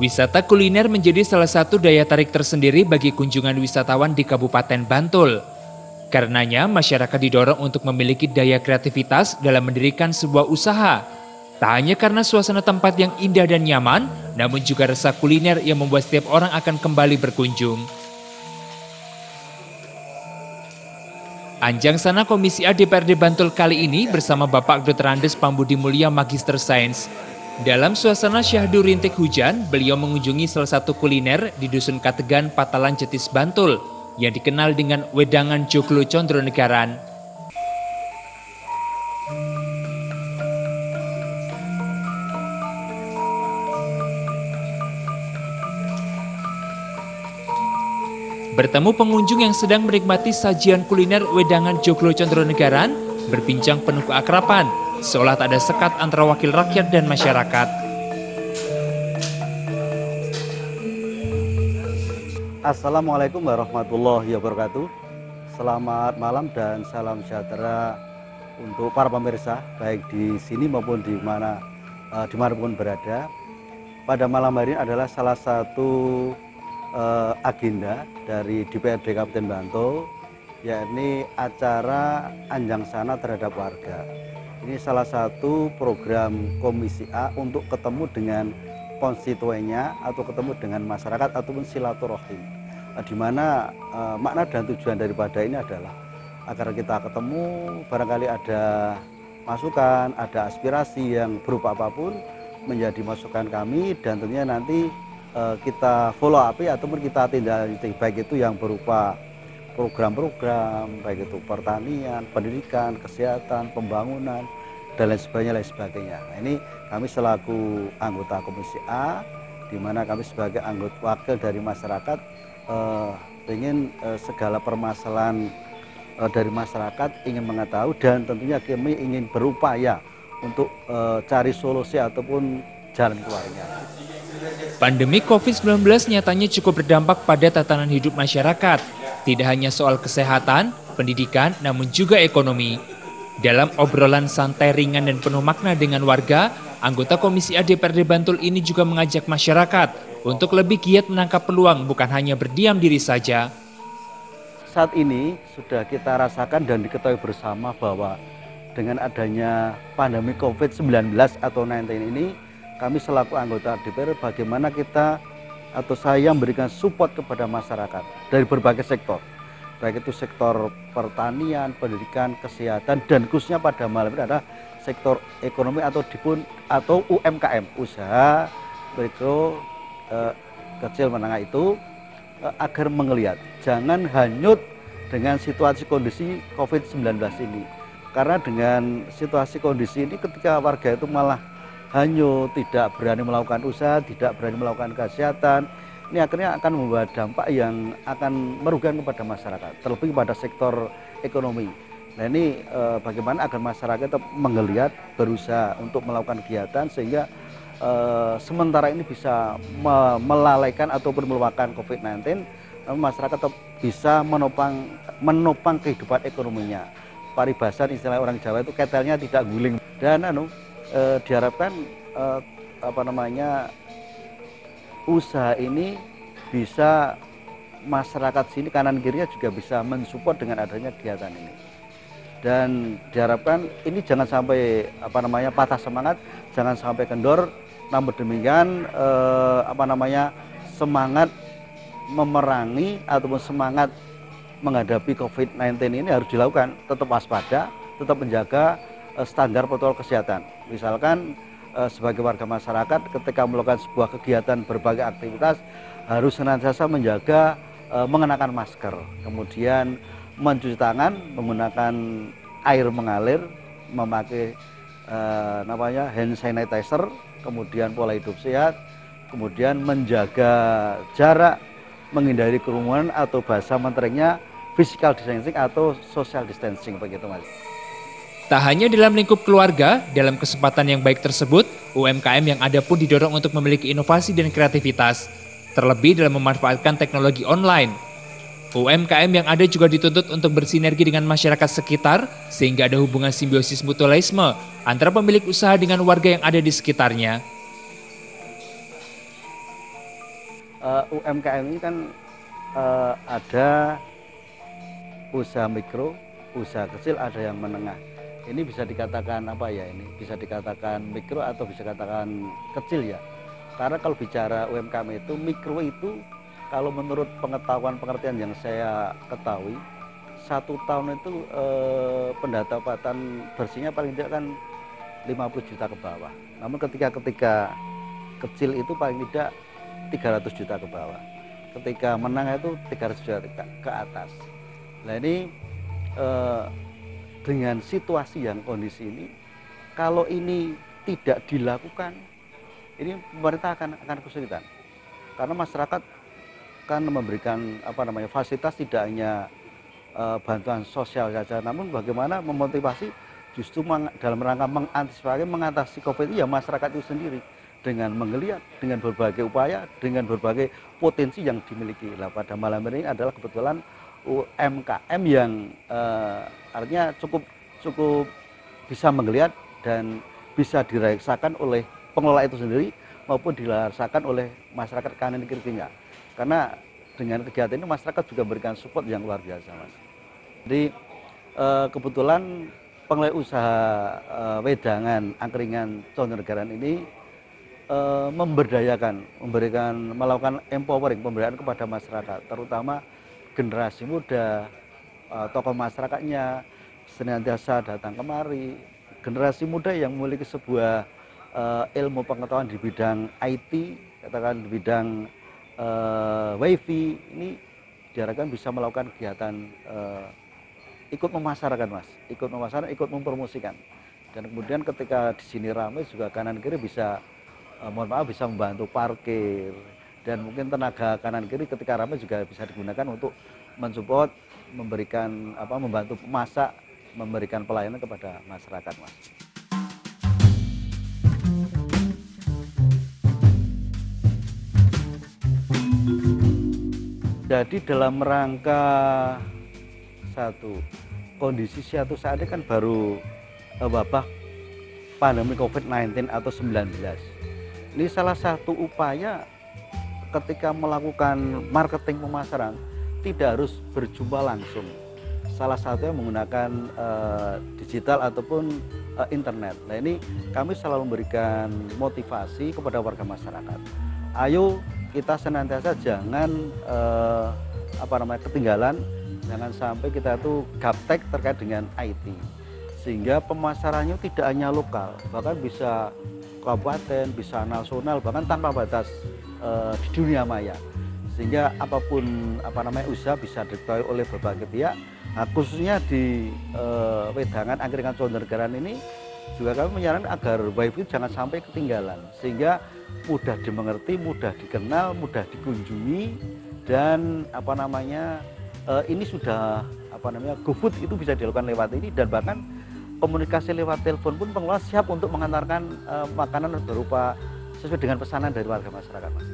Wisata kuliner menjadi salah satu daya tarik tersendiri bagi kunjungan wisatawan di Kabupaten Bantul. Karenanya, masyarakat didorong untuk memiliki daya kreativitas dalam mendirikan sebuah usaha. Tak hanya karena suasana tempat yang indah dan nyaman, namun juga rasa kuliner yang membuat setiap orang akan kembali berkunjung. Anjang sana Komisi A DPRD Bantul kali ini bersama Bapak Dr. Andes Pambudi Mulya Magister Sains. Dalam suasana syahdu rintik hujan, beliau mengunjungi salah satu kuliner di Dusun Kategan, Patalan, Jetis, Bantul yang dikenal dengan Wedangan Joglo Condronegaran. Bertemu pengunjung yang sedang menikmati sajian kuliner Wedangan Joglo Condronegaran, berbincang penuh keakraban, seolah tak ada sekat antara wakil rakyat dan masyarakat. Assalamualaikum warahmatullahi wabarakatuh. Selamat malam dan salam sejahtera untuk para pemirsa, baik di sini maupun dimanapun berada. Pada malam hari ini adalah salah satu agenda dari DPRD Kabupaten Bantul, yakni acara Anjang Sana terhadap warga. Ini salah satu program Komisi A untuk ketemu dengan konstituennya atau ketemu dengan masyarakat ataupun silaturahim, di mana makna dan tujuan daripada ini adalah agar kita ketemu, barangkali ada masukan, ada aspirasi yang berupa apapun menjadi masukan kami, dan tentunya nanti kita follow up ataupun kita tindak lanjuti, baik itu yang berupa program-program, baik itu pertanian, pendidikan, kesehatan, pembangunan, dan lain sebagainya. Nah, ini kami selaku anggota Komisi A, di mana kami sebagai anggota wakil dari masyarakat ingin segala permasalahan dari masyarakat ingin mengetahui, dan tentunya kami ingin berupaya untuk cari solusi ataupun jalan keluarnya. Pandemi COVID-19 nyatanya cukup berdampak pada tatanan hidup masyarakat. Tidak hanya soal kesehatan, pendidikan, namun juga ekonomi. Dalam obrolan santai ringan dan penuh makna dengan warga, anggota Komisi A DPRD Bantul ini juga mengajak masyarakat untuk lebih giat menangkap peluang, bukan hanya berdiam diri saja. Saat ini sudah kita rasakan dan diketahui bersama bahwa dengan adanya pandemi COVID-19 atau 19 ini, kami selaku anggota DPR bagaimana kita atau saya memberikan support kepada masyarakat dari berbagai sektor, baik itu sektor pertanian, pendidikan, kesehatan, dan khususnya pada malam ini adalah sektor ekonomi atau UMKM, usaha mikro kecil menengah itu, agar melihat jangan hanyut dengan situasi kondisi COVID-19 ini, karena dengan situasi kondisi ini ketika warga itu malah hanyut, tidak berani melakukan usaha, tidak berani melakukan kesehatan, ini akhirnya akan membawa dampak yang akan merugikan kepada masyarakat, terlebih pada sektor ekonomi. Nah ini bagaimana agar masyarakat tetap menggeliat, berusaha untuk melakukan kegiatan sehingga sementara ini bisa melalaikan ataupun melupakan COVID-19, masyarakat tetap bisa menopang kehidupan ekonominya. Paribasan istilah orang Jawa itu ketelnya tidak guling, dan diharapkan usaha ini bisa masyarakat sini kanan kirinya juga bisa mensupport dengan adanya kegiatan ini, dan diharapkan ini jangan sampai patah semangat, jangan sampai kendor. Namun demikian semangat memerangi ataupun semangat menghadapi COVID-19 ini harus dilakukan, tetap waspada, tetap menjaga standar protokol kesehatan. Misalkan sebagai warga masyarakat ketika melakukan sebuah kegiatan berbagai aktivitas harus senantiasa menjaga mengenakan masker, kemudian mencuci tangan menggunakan air mengalir, memakai hand sanitizer, kemudian pola hidup sehat, kemudian menjaga jarak, menghindari kerumunan atau bahasa menterengnya physical distancing atau social distancing, begitu Mas. Tak hanya dalam lingkup keluarga, dalam kesempatan yang baik tersebut, UMKM yang ada pun didorong untuk memiliki inovasi dan kreativitas, terlebih dalam memanfaatkan teknologi online. UMKM yang ada juga dituntut untuk bersinergi dengan masyarakat sekitar, sehingga ada hubungan simbiosis mutualisme antara pemilik usaha dengan warga yang ada di sekitarnya. UMKM ini kan ada usaha mikro, usaha kecil, ada yang menengah. Ini bisa dikatakan apa ya, ini bisa dikatakan mikro atau bisa dikatakan kecil ya. Karena kalau bicara UMKM itu, mikro itu kalau menurut pengetahuan pengertian yang saya ketahui, 1 tahun itu pendapatan bersihnya paling tidak kan 50 juta ke bawah. Namun ketika kecil itu paling tidak 300 juta ke bawah. Ketika menang itu 300 juta ke atas. Nah ini dengan situasi yang kondisi ini, kalau ini tidak dilakukan, ini pemerintah akan kesulitan. Karena masyarakat kan memberikan fasilitas tidak hanya bantuan sosial saja, namun bagaimana memotivasi justru dalam rangka mengatasi COVID ya masyarakat itu sendiri dengan menggeliat, dengan berbagai upaya, dengan berbagai potensi yang dimiliki. Nah, pada malam ini adalah kebetulan UMKM yang artinya cukup bisa menggeliat dan bisa dirasakan oleh pengelola itu sendiri maupun dirasakan oleh masyarakat kanan kirinya. Karena dengan kegiatan ini masyarakat juga memberikan support yang luar biasa, Mas. Jadi kebetulan pengelola usaha wedangan angkringan Condongnegaran ini melakukan empowering, pemberdayaan kepada masyarakat, terutama generasi muda, tokoh masyarakatnya senantiasa datang kemari. Generasi muda yang memiliki sebuah ilmu pengetahuan di bidang IT, katakan di bidang WiFi, ini diharapkan bisa melakukan kegiatan ikut memasarkan, Mas, ikut memasarkan, ikut mempromosikan. Dan kemudian ketika di sini ramai juga kanan kiri bisa bisa membantu parkir, dan mungkin tenaga kanan kiri ketika ramai juga bisa digunakan untuk mensupport, memberikan membantu memasak, memberikan pelayanan kepada masyarakat, Mas. Jadi dalam rangka kondisi suatu saat ini kan baru wabah pandemi COVID-19 atau 19. Ini salah satu upaya ketika melakukan marketing pemasaran tidak harus berjumpa langsung. Salah satunya menggunakan digital ataupun internet. Nah ini kami selalu memberikan motivasi kepada warga masyarakat. Ayo kita senantiasa jangan ketinggalan, jangan sampai kita tuh gaptek terkait dengan IT. Sehingga pemasarannya tidak hanya lokal, bahkan bisa kabupaten, bisa nasional, bahkan tanpa batas di dunia maya. Sehingga apapun usaha bisa diketahui oleh berbagai pihak. Nah, khususnya di wedangan angkringan Condongnegaran ini juga kami menyarankan agar WiFi jangan sampai ketinggalan, sehingga mudah dimengerti, mudah dikenal, mudah dikunjungi, dan ini sudah GoFood itu bisa dilakukan lewat ini, dan bahkan komunikasi lewat telepon pun pengelola siap untuk mengantarkan makanan berupa sesuai dengan pesanan dari warga masyarakat, Mas.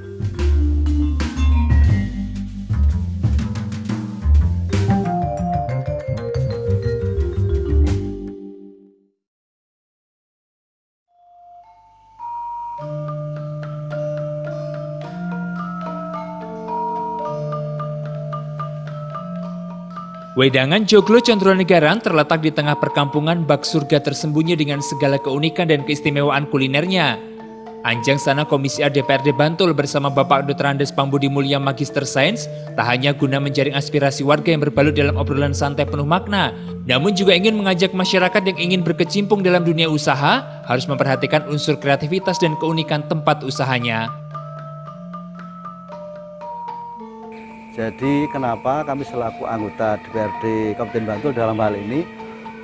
Wedangan Joglo Condongnegaran terletak di tengah perkampungan bak surga tersembunyi dengan segala keunikan dan keistimewaan kulinernya. Anjang sana Komisi A DPRD Bantul bersama Bapak Dr. Andes Pambudi Mulya Magister Sains tak hanya guna menjaring aspirasi warga yang berbalut dalam obrolan santai penuh makna, namun juga ingin mengajak masyarakat yang ingin berkecimpung dalam dunia usaha harus memperhatikan unsur kreativitas dan keunikan tempat usahanya. Jadi kenapa kami selaku anggota DPRD Kabupaten Bantul dalam hal ini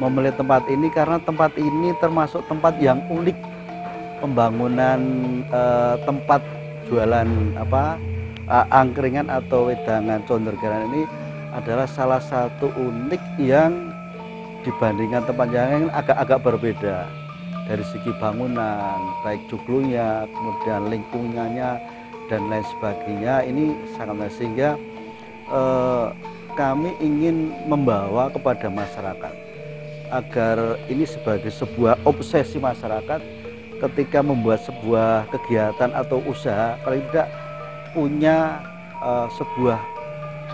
memilih tempat ini, karena tempat ini termasuk tempat yang unik. Pembangunan tempat jualan angkringan atau wedangan Condongnegaran ini adalah salah satu unik yang dibandingkan tempat yang lain agak berbeda dari segi bangunan, baik joglonya, kemudian lingkungannya dan lain sebagainya. Ini sangat, sehingga kami ingin membawa kepada masyarakat agar ini sebagai sebuah obsesi masyarakat ketika membuat sebuah kegiatan atau usaha, paling tidak punya sebuah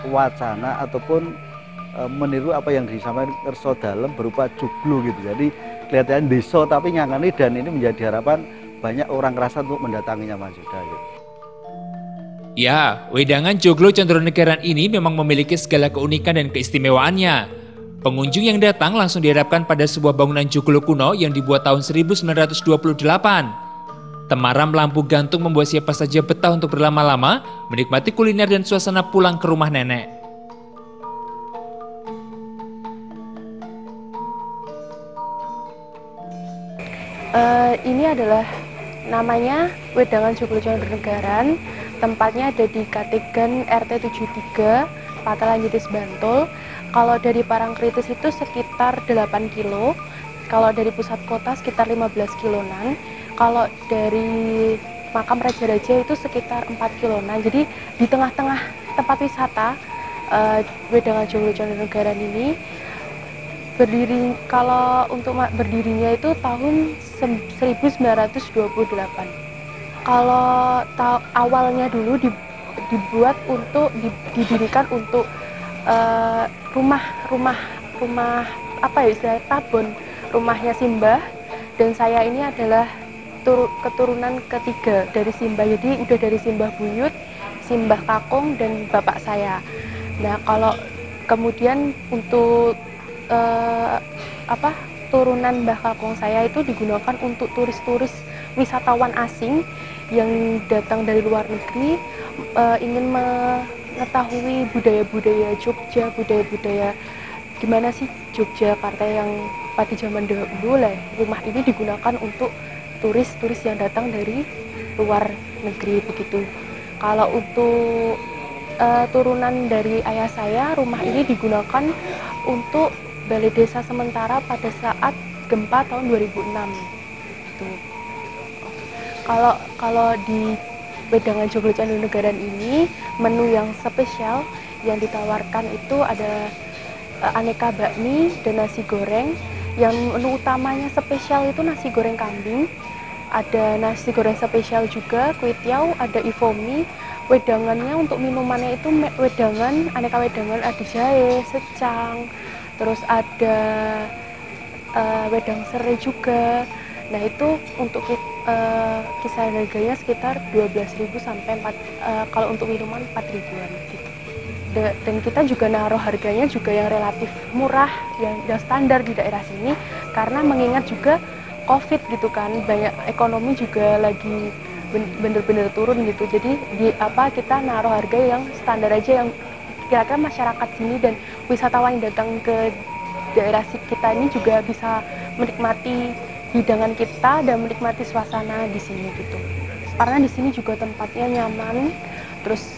wacana ataupun meniru apa yang disampaikan Kerso Dalem berupa joglo gitu. Jadi kelihatan desa tapi ngangani, dan ini menjadi harapan banyak orang Kerasan untuk mendatanginya Mas Yuda gitu. Ya, wedangan joglo Condronegaran ini memang memiliki segala keunikan dan keistimewaannya. Pengunjung yang datang langsung dihadapkan pada sebuah bangunan joglo kuno yang dibuat tahun 1928. Temaram lampu gantung membuat siapa saja betah untuk berlama-lama, menikmati kuliner dan suasana pulang ke rumah nenek. Ini adalah namanya Wedangan Joglo Condronegaran. Tempatnya ada di Kategan RT 73, Patalan Jetis Bantul. Kalau dari Parangkritis itu sekitar 8 kilo. Kalau dari pusat kota sekitar 15 kilonan. Kalau dari Makam Raja-Raja itu sekitar 4 kilonan. Jadi di tengah-tengah tempat wisata Wedangan Joglo Condronegaran ini berdiri. Kalau untuk berdirinya itu tahun 1928. Kalau awalnya dulu dibuat untuk didirikan untuk rumah apa ya, istilah tabon, rumahnya Simbah, dan saya ini adalah keturunan ketiga dari Simbah. Jadi udah dari Simbah Buyut, Simbah Kakung, dan bapak saya. Nah, kalau kemudian untuk turunan Mbah Kakung saya itu digunakan untuk turis-turis wisatawan asing yang datang dari luar negeri, ingin mengetahui budaya-budaya Jogja, budaya-budaya gimana sih Yogyakarta yang pada zaman dahulu lah. Rumah ini digunakan untuk turis-turis yang datang dari luar negeri begitu. Kalau untuk turunan dari ayah saya, rumah ini digunakan untuk balai desa sementara pada saat gempa tahun 2006. Gitu. Kalau di Wedangan Joglo Condronegaran ini, menu yang spesial yang ditawarkan itu ada aneka bakmi dan nasi goreng. Yang menu utamanya spesial itu nasi goreng kambing. Ada nasi goreng spesial juga, kuitiau, ada ifomi. Wedangannya untuk minumannya itu aneka wedangan, ada jahe, secang, terus ada wedang serai juga. Nah, itu untuk kisaran harganya sekitar 12.000 sampai kalau untuk minuman 4.000-an gitu. Dan kita juga naruh harganya juga yang relatif murah, yang standar di daerah sini, karena mengingat juga COVID gitu kan, banyak ekonomi juga lagi bener-bener turun gitu. Jadi kita naruh harga yang standar aja, yang kira-kira masyarakat sini dan wisatawan yang datang ke daerah kita ini juga bisa menikmati hidangan kita dan menikmati suasana di sini gitu. Karena di sini juga tempatnya nyaman, terus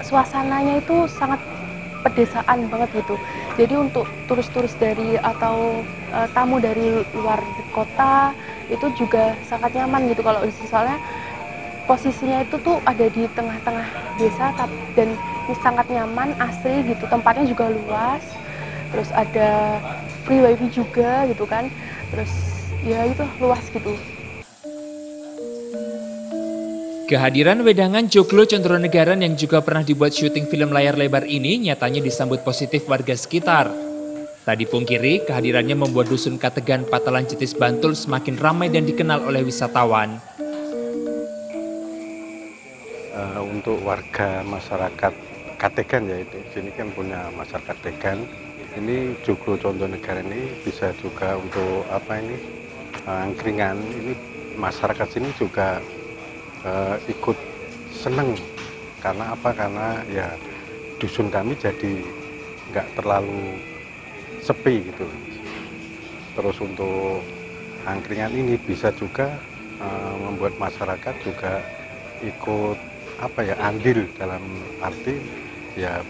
suasananya itu sangat pedesaan banget gitu. Jadi untuk turis-turis dari atau tamu dari luar kota itu juga sangat nyaman gitu. Kalau misalnya posisinya itu tuh ada di tengah-tengah desa dan sangat nyaman, asri gitu. Tempatnya juga luas, terus ada free wifi juga gitu kan, terus ya itu luas gitu. Kehadiran Wedangan Joglo Condronegaran yang juga pernah dibuat syuting film layar lebar ini nyatanya disambut positif warga sekitar. Tak dipungkiri, kehadirannya membuat dusun Kategan Patalan Jetis Bantul semakin ramai dan dikenal oleh wisatawan. Untuk warga masyarakat Kategan, ya itu sini kan punya masyarakat Kategan. Ini Joglo Condronegaran ini bisa juga untuk angkringan. Ini masyarakat sini juga ikut seneng karena karena ya dusun kami jadi nggak terlalu sepi gitu. Terus untuk angkringan ini bisa juga membuat masyarakat juga ikut andil, dalam arti ya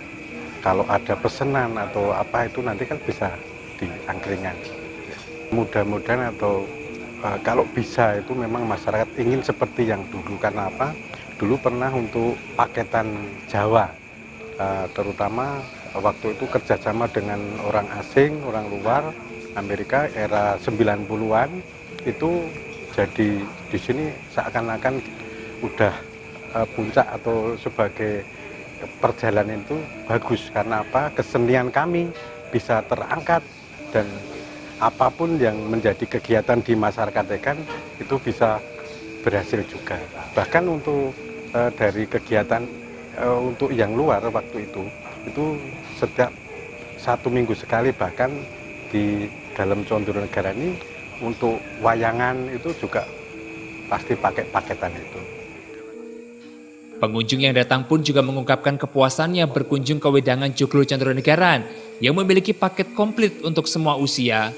kalau ada pesanan atau itu nanti kan bisa di angkringan. Mudah-mudahan kalau bisa itu memang masyarakat ingin seperti yang dulu. Karena dulu pernah untuk paketan Jawa, terutama waktu itu kerjasama dengan orang asing, orang luar, Amerika era 90-an, itu jadi di sini seakan-akan udah puncak atau sebagai perjalanan itu bagus. Karena apa? Kesenian kami bisa terangkat dan apapun yang menjadi kegiatan di masyarakat Tegal itu bisa berhasil juga. Bahkan untuk dari kegiatan untuk yang luar waktu itu setiap 1 minggu sekali, bahkan di dalam Condronegara ini untuk wayangan itu juga pasti pakai paketan itu. Pengunjung yang datang pun juga mengungkapkan kepuasannya berkunjung ke Wedangan Joglo Condronegaran yang memiliki paket komplit untuk semua usia.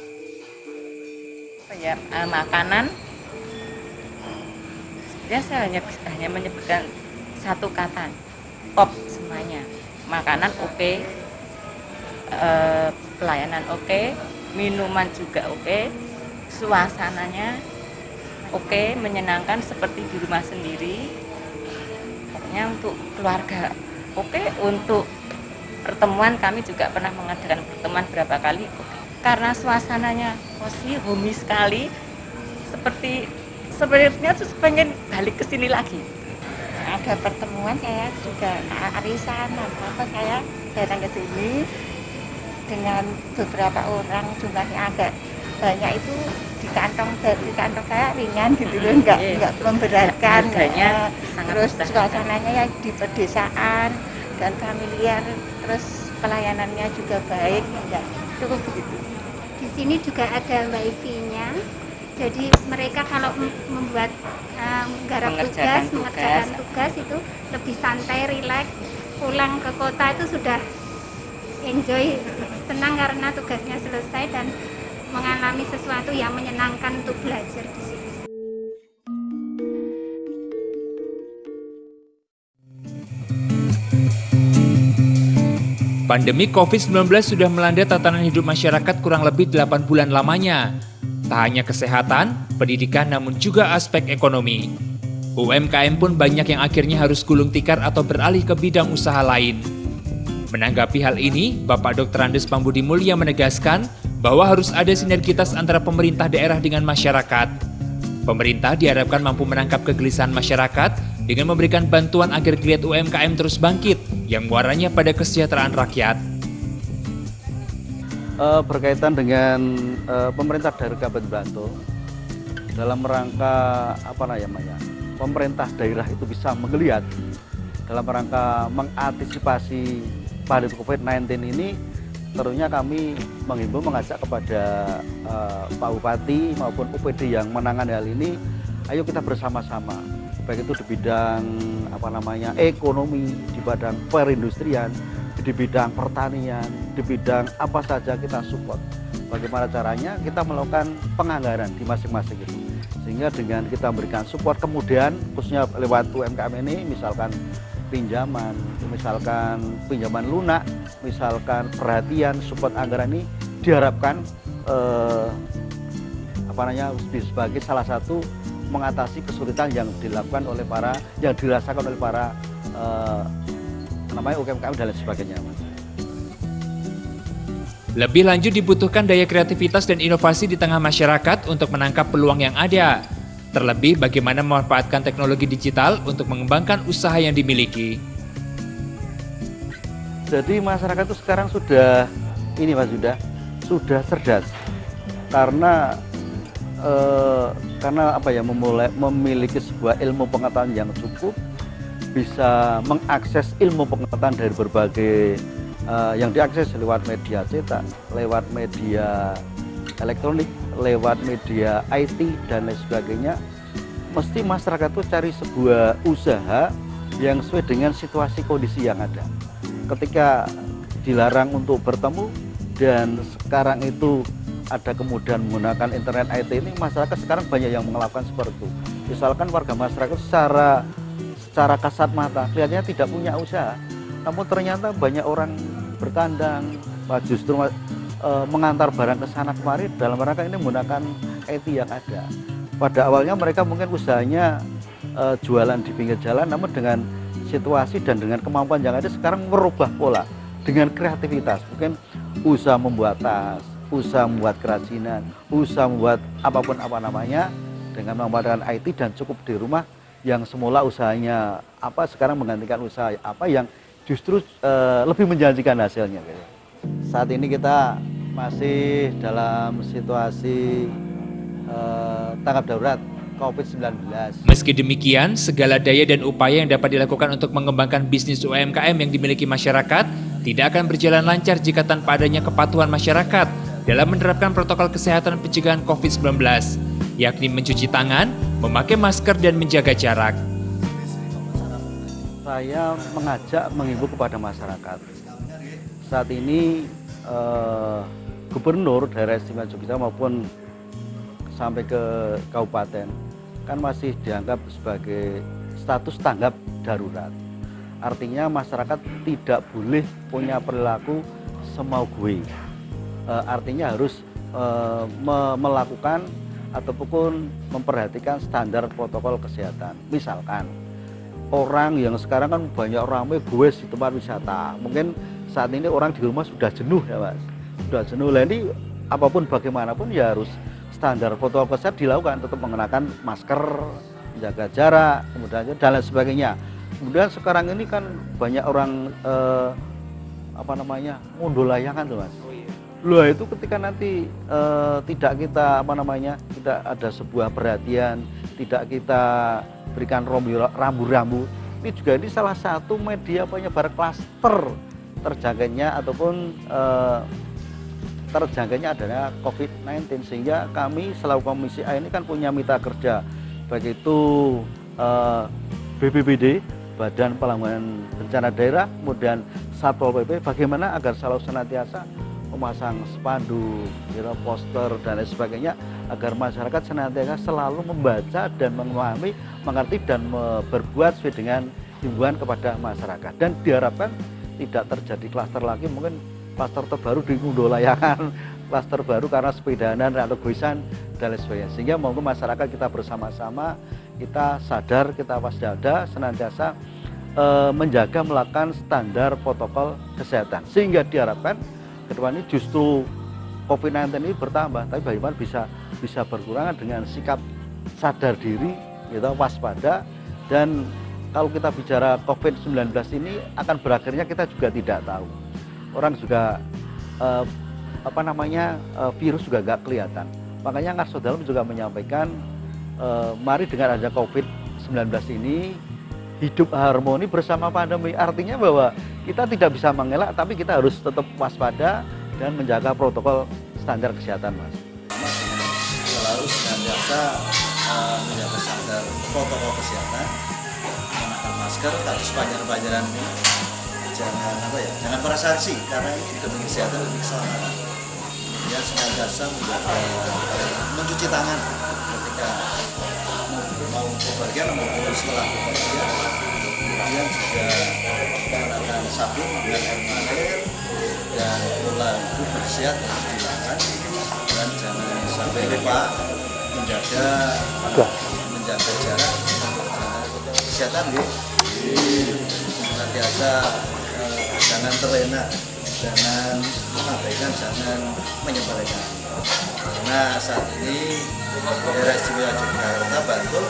Ya, makanan sebenarnya saya hanya menyebutkan satu kata, top semuanya. Makanan oke, pelayanan oke, minuman juga oke, suasananya oke, menyenangkan seperti di rumah sendiri. Pokoknya untuk keluarga oke, untuk pertemuan kami juga pernah mengadakan pertemuan berapa kali oke. Karena suasananya cozy, homey sekali, sebenarnya tuh pengen balik ke sini lagi. Ada pertemuan, saya juga arisan apa saya datang ke sini dengan beberapa orang, jumlahnya agak banyak, itu di kantong saya ringan gitu loh, nggak memberatkan. Terus suasananya ya di pedesaan dan familiar, terus pelayanannya juga baik, enggak cukup begitu. Di sini juga ada wifi-nya, jadi mereka kalau membuat mengerjakan tugas itu lebih santai, rileks. Pulang ke kota itu sudah enjoy, senang karena tugasnya selesai dan mengalami sesuatu yang menyenangkan untuk belajar di sini. Pandemi COVID-19 sudah melanda tatanan hidup masyarakat kurang lebih 8 bulan lamanya. Tak hanya kesehatan, pendidikan, namun juga aspek ekonomi. UMKM pun banyak yang akhirnya harus gulung tikar atau beralih ke bidang usaha lain. Menanggapi hal ini, Bapak Dr. Andes Pambudi Mulya menegaskan bahwa harus ada sinergitas antara pemerintah daerah dengan masyarakat. Pemerintah diharapkan mampu menangkap kegelisahan masyarakat dengan memberikan bantuan agar geliat UMKM terus bangkit yang muaranya pada kesejahteraan rakyat. Berkaitan dengan pemerintah daerah Kabupaten Bantul, dalam rangka pemerintah daerah itu bisa menggeliat dalam rangka mengantisipasi pandemi COVID-19 ini, tentunya kami menghimbau, mengajak kepada Pak Bupati maupun UPD yang menangani hal ini, ayo kita bersama-sama, baik itu di bidang ekonomi, di bidang perindustrian, di bidang pertanian, di bidang apa saja kita support. Bagaimana caranya kita melakukan penganggaran di masing-masing itu, sehingga dengan kita memberikan support, kemudian khususnya lewat UMKM ini, misalkan pinjaman lunak, misalkan perhatian, support anggaran ini diharapkan sebagai salah satu mengatasi kesulitan yang dirasakan oleh para UMKM dan lain sebagainya. Lebih lanjut dibutuhkan daya kreativitas dan inovasi di tengah masyarakat untuk menangkap peluang yang ada. Terlebih bagaimana memanfaatkan teknologi digital untuk mengembangkan usaha yang dimiliki. Jadi masyarakat itu sekarang sudah cerdas karena memiliki sebuah ilmu pengetahuan yang cukup, bisa mengakses ilmu pengetahuan dari berbagai yang diakses lewat media cetak, lewat media elektronik, lewat media IT dan lain sebagainya. Mesti masyarakat itu cari sebuah usaha yang sesuai dengan situasi kondisi yang ada. Ketika dilarang untuk bertemu dan sekarang itu ada kemudahan menggunakan internet IT ini, masyarakat sekarang banyak yang melakukan seperti itu. Misalkan warga masyarakat secara kasat mata kelihatannya tidak punya usaha, namun ternyata banyak orang berkandang, justru mengantar barang ke sana kemari dalam rangka ini menggunakan IT yang ada. Pada awalnya mereka mungkin usahanya jualan di pinggir jalan, namun dengan situasi dan dengan kemampuan yang ada sekarang merubah pola dengan kreativitas. Mungkin usaha membuat tas, usaha membuat kerajinan, usaha membuat apapun dengan memanfaatkan IT dan cukup di rumah, yang semula usahanya apa sekarang menggantikan usaha apa yang justru lebih menjanjikan hasilnya gitu. Saat ini kita masih dalam situasi tanggap darurat COVID-19. Meski demikian, segala daya dan upaya yang dapat dilakukan untuk mengembangkan bisnis UMKM yang dimiliki masyarakat tidak akan berjalan lancar jika tanpa adanya kepatuhan masyarakat dalam menerapkan protokol kesehatan pencegahan COVID-19, yakni mencuci tangan, memakai masker, dan menjaga jarak. Saya mengajak, menghimbau kepada masyarakat. Saat ini Gubernur daerah istimewa Yogyakarta maupun sampai ke kabupaten kan masih dianggap sebagai status tanggap darurat. Artinya masyarakat tidak boleh punya perilaku semau gue. Artinya harus melakukan ataupun memperhatikan standar protokol kesehatan. Misalkan orang yang sekarang kan banyak ramai gue di tempat wisata. Mungkin saat ini orang di rumah sudah jenuh ya Mas. Sudah jenuh. Lah ini apapun bagaimanapun ya harus standar protokol kesehatan dilakukan, tetap mengenakan masker, menjaga jarak, kemudian dan lain sebagainya. Kemudian sekarang ini kan banyak orang ngunduh layangan tuh Mas. Loh itu ketika nanti tidak kita tidak ada sebuah perhatian, tidak kita berikan rambu-rambu, ini juga ini salah satu media penyebar klaster terjangkitnya ataupun terjangkitnya adalah COVID-19, sehingga kami selaku Komisi A ini kan punya mitra kerja, baik itu BPBD, Badan Penanggulangan Bencana Daerah, kemudian Satpol PP, bagaimana agar selalu senantiasa memasang spanduk, poster dan lain sebagainya, agar masyarakat senantiasa selalu membaca dan memahami, mengerti dan berbuat sesuai dengan himbauan kepada masyarakat, dan diharapkan tidak terjadi klaster lagi, mungkin klaster terbaru di ngunduh layangan, klaster baru karena sepedanan atau goisan dan lain sebagainya. Sehingga monggo masyarakat kita bersama-sama, kita sadar, kita waspada, senantiasa menjaga melakukan standar protokol kesehatan. Sehingga diharapkan ke depan ini justru COVID-19 ini bertambah, tapi bagaimana bisa berkurang dengan sikap sadar diri, gitu, waspada. Dan kalau kita bicara COVID-19 ini akan berakhirnya kita juga tidak tahu. Orang juga virus juga nggak kelihatan. Makanya Ngarso Dalam juga menyampaikan mari dengan adanya COVID-19 ini hidup harmoni bersama pandemi. Artinya bahwa kita tidak bisa mengelak, tapi kita harus tetap waspada dan menjaga protokol standar kesehatan, Mas. Selalu senantiasa menjaga standar protokol kesehatan, menggunakan masker, tapi sepanjang-panjangan jangan berasasi, karena ini demi kesehatan dan keselamatan. Ya, senantiasa mencuci tangan ketika mau bepergian maupun setelah bepergian. Kemudian juga menggunakan sabun dengan air mengalir dan pola hidup bersih harus dilakukan, dan jangan sampai lupa menjaga jarak, kesehatan senantiasa jangan terlena, jangan mengabaikan, jangan menyebarkan. Karena saat ini daerah istimewa Yogyakarta, Bantul,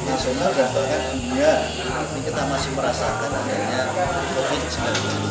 nasional dan bahkan dunia ini kita masih merasakan adanya COVID-19.